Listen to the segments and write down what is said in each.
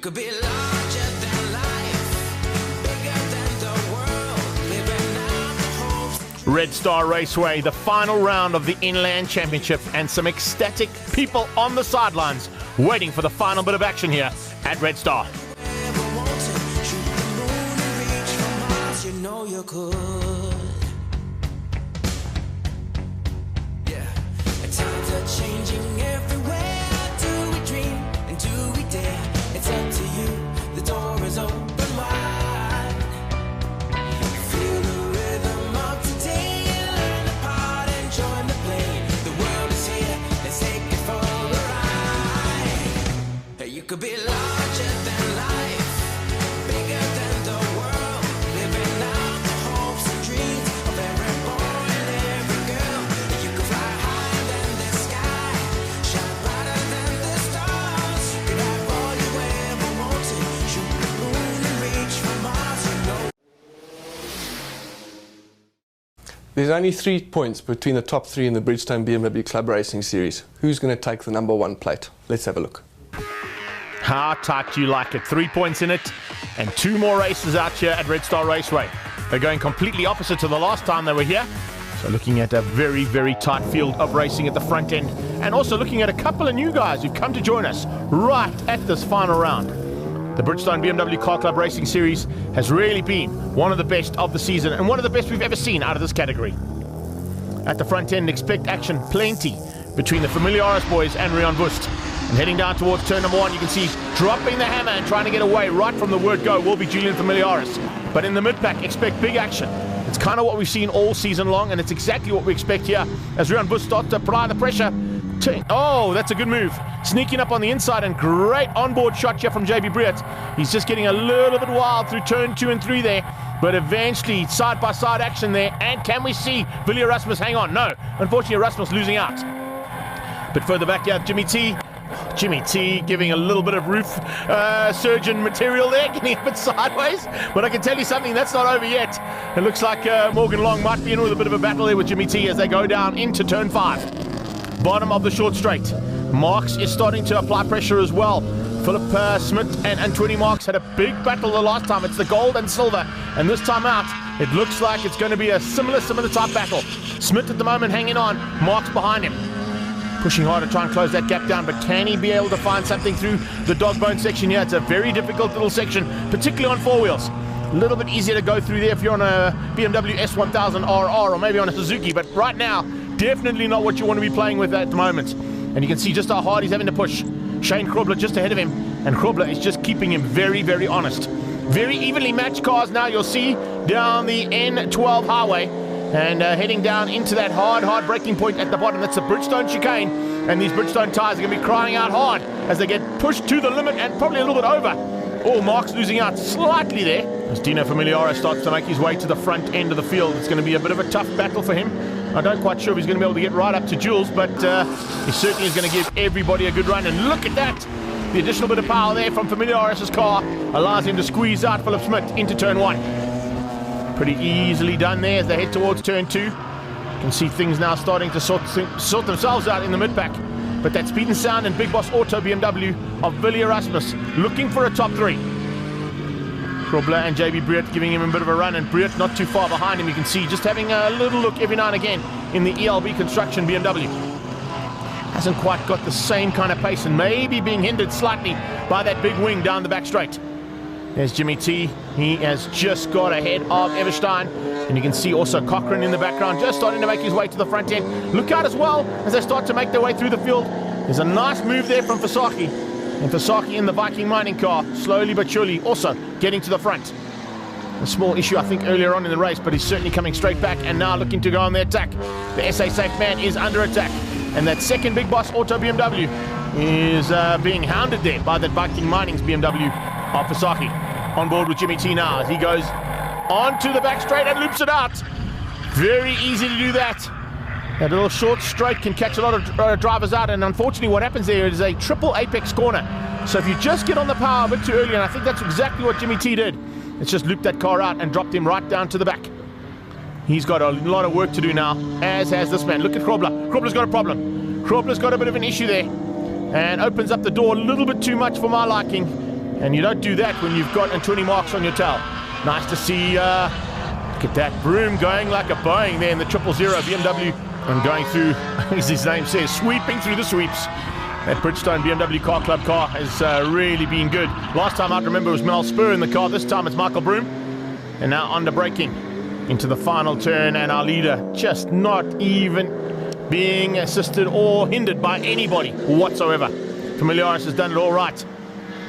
could be larger than life, bigger than the world, living out the hopes. Red Star Raceway, the final round of the Inland Championship, and some ecstatic people on the sidelines waiting for the final bit of action here at Red Star. You know you could. Yeah. And times are changing everywhere. Do we dream and do we dare? It's up to you. The door is open wide. Feel the rhythm of today. Learn the part and join the play. The world is here. Let's take it for a ride. You could be larger than life, bigger than the world. There's only 3 points between the top 3 in the Bridgestone BMW Club Racing Series. Who's going to take the #1 plate? Let's have a look. How tight do you like it? 3 points in it and 2 more races out here at Red Star Raceway. They're going completely opposite to the last time they were here. So looking at a very, very tight field of racing at the front end, and also looking at a couple of new guys who've come to join us right at this final round. The Bridgestone BMW Car Club Racing Series has really been one of the best of the season and one of the best we've ever seen out of this category. At the front end, expect action plenty between the Familiaris boys and Rian Wust. And heading down towards turn #1, you can see dropping the hammer and trying to get away right from the word go will be Julian Familiaris. But in the mid-pack, expect big action. It's kind of what we've seen all season long, and it's exactly what we expect here as Rian Wust starts to apply the pressure. Oh, that's a good move. Sneaking up on the inside, and great onboard shot here from JB Briet. He's just getting a little bit wild through turn 2 and 3 there, but eventually side-by-side action there. And can we see Willie Erasmus hang on? No, unfortunately Erasmus losing out. But further back here, Jimmy T giving a little bit of roof surgeon material there, getting a bit sideways. But I can tell you something, that's not over yet. It looks like Morgan Long might be in with a bit of a battle there with Jimmy T as they go down into turn 5. Bottom of the short straight. Marks is starting to apply pressure as well. Philip Smith and Anthony Marks had a big battle the last time. It's the gold and silver, and this time out it looks like it's going to be a similar type battle. Smith at the moment hanging on, Marks behind him, pushing hard to try and close that gap down, but can he be able to find something through the dog bone section here? It's a very difficult little section, particularly on 4 wheels. A little bit easier to go through there if you're on a BMW S1000RR or maybe on a Suzuki, but right now definitely not what you want to be playing with at the moment. And you can see just how hard he's having to push. Shane Krobler just ahead of him, and Krobler is just keeping him very, very honest. Very evenly matched cars now, you'll see, down the N12 highway, and heading down into that hard braking point at the bottom. That's the Bridgestone chicane, and these Bridgestone tyres are going to be crying out hard as they get pushed to the limit and probably a little bit over. Oh, Mark's losing out slightly there as Dino Familiaris starts to make his way to the front end of the field. It's going to be a bit of a tough battle for him. I'm not quite sure if he's going to be able to get right up to Jules, but he certainly is going to give everybody a good run. And look at that! The additional bit of power there from Familiaris' car allows him to squeeze out Philip Smith into turn 1. Pretty easily done there as they head towards turn 2. You can see things now starting to sort themselves out in the mid-pack. But that Speed and Sound and Big Boss Auto BMW of Willie Erasmus looking for a top 3. Krobler and JB Briet giving him a bit of a run, and Briet not too far behind him. You can see just having a little look every now and again in the ELB construction BMW. Hasn't quite got the same kind of pace and maybe being hindered slightly by that big wing down the back straight. There's Jimmy T. He has just got ahead of Everstein. And you can see also Cochrane in the background just starting to make his way to the front end. Look out as well as they start to make their way through the field. There's a nice move there from Fasaki. And Fasaki in the Viking mining car, slowly but surely also getting to the front. A small issue, I think, earlier on in the race, but he's certainly coming straight back and now looking to go on the attack. The SA Safe man is under attack. And that second Big Boss Auto BMW is being hounded there by that Viking Mining's BMW of Fasaki. On board with Jimmy T now as he goes onto the back straight and loops it out. Very easy to do that. That little short straight can catch a lot of drivers out, and unfortunately what happens there is a triple apex corner. So if you just get on the power a bit too early, and I think that's exactly what Jimmy T did, it's just looped that car out and dropped him right down to the back. He's got a lot of work to do now, as has this man. Look at Krobler. Krobler's got a problem. Krobler's got a bit of an issue there and opens up the door a little bit too much for my liking. And you don't do that when you've got 20 marks on your tail. Nice to see, look at that, Broom going like a Boeing there in the 000 BMW, and going through, as his name says, sweeping through the sweeps. That Bridgestone BMW Car Club car has really been good. Last time I remember was Mel Spur in the car. This time it's Michael Broom. And now under braking into the final turn, and our leader just not even being assisted or hindered by anybody whatsoever. Familiaris has done it all right.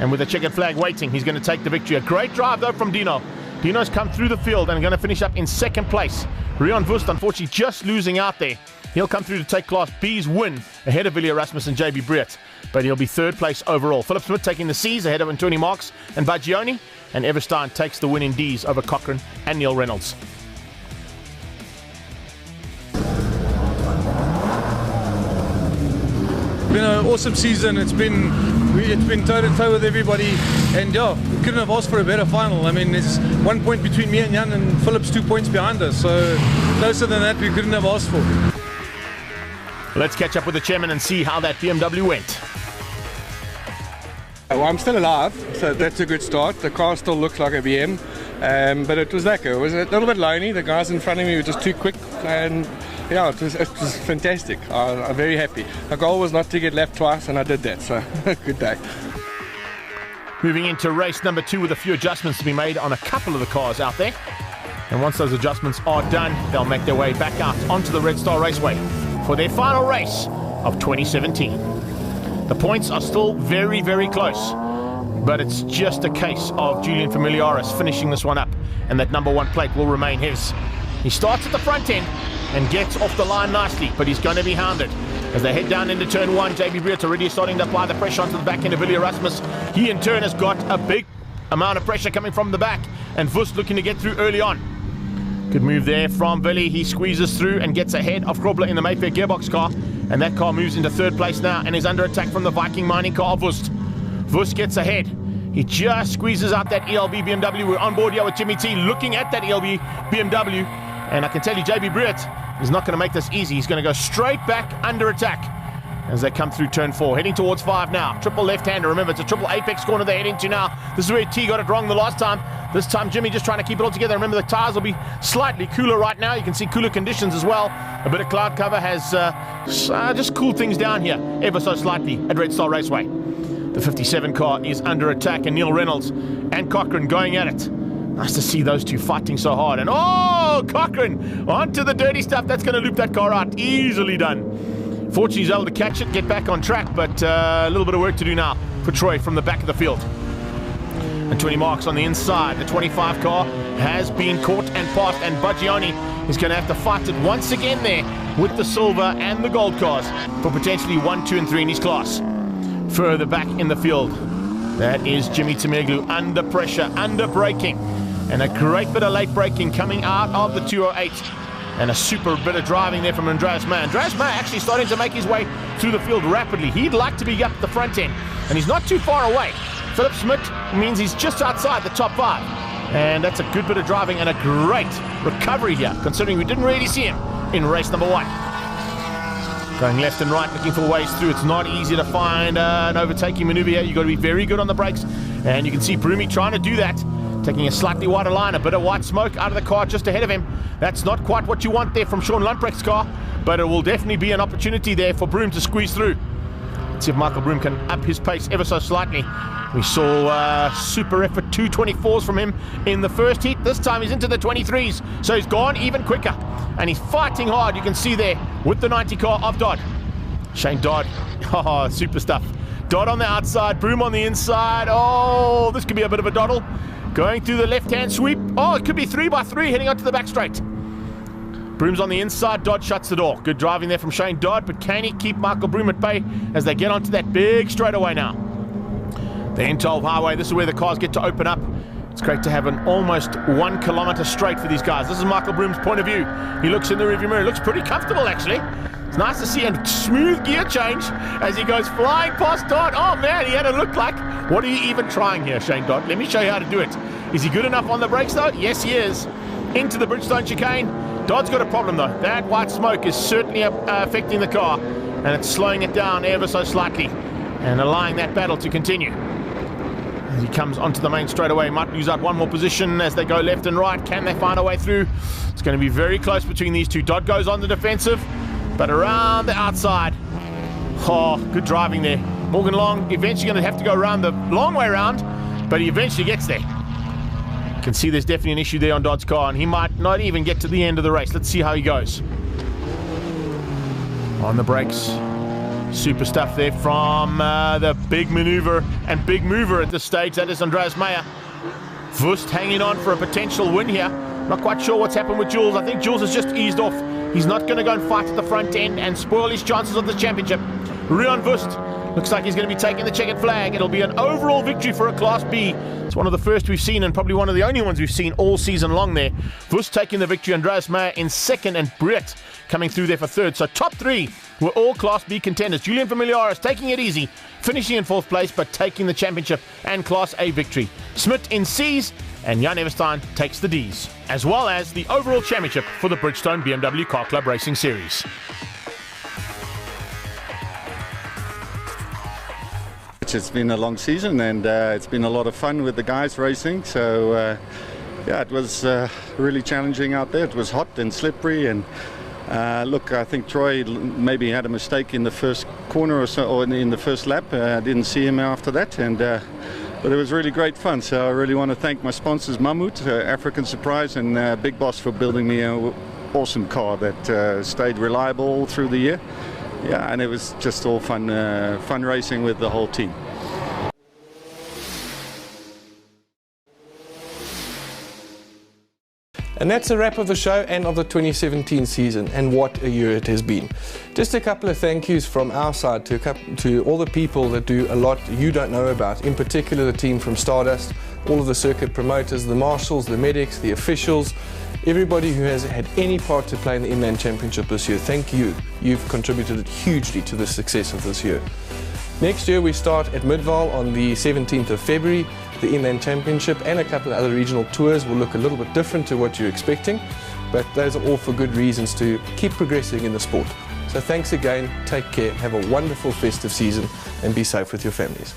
And with the checkered flag waiting, he's going to take the victory. A great drive though from Dino. Dino's come through the field and going to finish up in second place. Rion Wust, unfortunately, just losing out there. He'll come through to take Class B's win ahead of Willie Erasmus and JB Briett, but he'll be third place overall. Philip Smith taking the C's ahead of 20 marks and Bagioni, and Everstein takes the win in D's over Cochrane and Neil Reynolds. Been an awesome season. It's been toe to toe with everybody, and yeah, we couldn't have asked for a better final. I mean, there's 1 point between me and Jan, and Philip's 2 points behind us, so closer than that we couldn't have asked for. Let's catch up with the chairman and see how that BMW went. Well, I'm still alive, so that's a good start. The car still looks like a BM, but it was lekker. It was a little bit lonely. The guys in front of me were just too quick, and yeah, it was fantastic. I'm very happy. My goal was not to get left twice, and I did that, so good day. Moving into race number 2 with a few adjustments to be made on a couple of the cars out there. And once those adjustments are done, they'll make their way back out onto the Red Star Raceway for their final race of 2017. The points are still very, very close, but it's just a case of Julian Familiaris finishing this one up, and that number 1 plate will remain his. He starts at the front end and gets off the line nicely, but he's going to be hounded. As they head down into turn 1, JB Briett already starting to apply the pressure onto the back end of Willie Erasmus. He in turn has got a big amount of pressure coming from the back, and Wust looking to get through early on. Good move there from Willie. He squeezes through and gets ahead of Grobler in the Mayfair gearbox car, and that car moves into third place now and is under attack from the Viking mining car of Wust. Wust gets ahead. He just squeezes out that ELB BMW. We're on board here with Jimmy T looking at that ELB BMW, and I can tell you JB Briett is not going to make this easy. He's going to go straight back under attack as they come through turn 4, heading towards 5 now. Triple left-hander. Remember, it's a triple apex corner they head into now. This is where T got it wrong the last time. This time Jimmy just trying to keep it all together. Remember, the tires will be slightly cooler right now. You can see cooler conditions as well. A bit of cloud cover has just cooled things down here ever so slightly at Red Star Raceway. The 57 car is under attack, and Neil Reynolds and Cochrane going at it. Nice to see those two fighting so hard. And oh, Cochrane onto the dirty stuff. That's going to loop that car out. Easily done. Fortunately, he's able to catch it, get back on track, but a little bit of work to do now for Troy from the back of the field. And 20 marks on the inside. The 25 car has been caught and passed, and Bagioni is going to have to fight it once again there with the silver and the gold cars for potentially 1, 2, and 3 in his class. Further back in the field, that is Jimmy Temeglu under pressure, under braking, and a great bit of late braking coming out of the 208. And a super bit of driving there from Andreas May. Andreas May actually starting to make his way through the field rapidly. He'd like to be up at the front end, and he's not too far away. Philip Smith means he's just outside the top 5. And that's a good bit of driving and a great recovery here, considering we didn't really see him in race number 1. Going left and right, looking for ways through. It's not easy to find an overtaking maneuver here. You've got to be very good on the brakes. And you can see Broomy trying to do that, taking a slightly wider line, a bit of white smoke out of the car just ahead of him. That's not quite what you want there from Sean Lundbrecht's car, but it will definitely be an opportunity there for Broom to squeeze through. Let's see if Michael Broom can up his pace ever so slightly. We saw super effort 224s from him in the first heat. This time he's into the 23s, so he's gone even quicker. And he's fighting hard, you can see there, with the 90 car of Dodd. Shane Dodd, oh, super stuff. Dodd on the outside, Broom on the inside. Oh, this could be a bit of a doddle. Going through the left-hand sweep. Oh, it could be 3x3 heading onto the back straight. Broom's on the inside, Dodd shuts the door. Good driving there from Shane Dodd, but can he keep Michael Broom at bay as they get onto that big straightaway now? The N12 highway, this is where the cars get to open up. It's great to have an almost 1 kilometer straight for these guys. This is Michael Broom's point of view. He looks in the rearview mirror, looks pretty comfortable actually. It's nice to see a smooth gear change as he goes flying past Dodd. Oh man, he had a look like, what are you even trying here, Shane Dodd? Let me show you how to do it. Is he good enough on the brakes though? Yes, he is. Into the Bridgestone chicane. Dodd's got a problem though. That white smoke is certainly affecting the car, and it's slowing it down ever so slightly and allowing that battle to continue. He comes onto the main straight away. Might lose out one more position as they go left and right. Can they find a way through? It's going to be very close between these two. Dodd goes on the defensive, but around the outside. Oh, good driving there. Morgan Long eventually going to have to go around the long way around, but he eventually gets there. You can see there's definitely an issue there on Dodd's car, and he might not even get to the end of the race. Let's see how he goes. On the brakes. Super stuff there from the big maneuver and big mover at this stage. That is Andreas Meyer. Wust hanging on for a potential win here. Not quite sure what's happened with Jules. I think Jules has just eased off. He's not going to go and fight at the front end and spoil his chances of the championship. Rian Wust looks like he's going to be taking the checkered flag. It'll be an overall victory for a Class B. It's one of the first we've seen and probably one of the only ones we've seen all season long there. Wust taking the victory, Andreas Meyer in second, and Brett coming through there for third. So top three were all Class B contenders. Julian Familiaris taking it easy, finishing in fourth place, but taking the championship and Class A victory. Smit in C's, and Jan Everstein takes the D's, as well as the overall championship for the Bridgestone BMW Car Club Racing Series. It's been a long season, and it's been a lot of fun with the guys racing. So yeah, it was really challenging out there. It was hot and slippery, and look, I think Troy maybe had a mistake in the first corner or so, or in the first lap. I didn't see him after that, and but it was really great fun. So I really want to thank my sponsors, Mammut, African Surprise, and Big Boss for building me an awesome car that stayed reliable all through the year. Yeah, and it was just all fun racing with the whole team. And that's a wrap of the show and of the 2017 season, and what a year it has been. Just a couple of thank yous from our side to all the people that do a lot you don't know about, in particular the team from Stardust, all of the circuit promoters, the marshals, the medics, the officials, everybody who has had any part to play in the Inland Championship this year. Thank you. You've contributed hugely to the success of this year. Next year we start at Midvaal on the 17th of February. The Inland Championship and a couple of other regional tours will look a little bit different to what you're expecting, but those are all for good reasons to keep progressing in the sport. So thanks again, take care, have a wonderful festive season, and be safe with your families.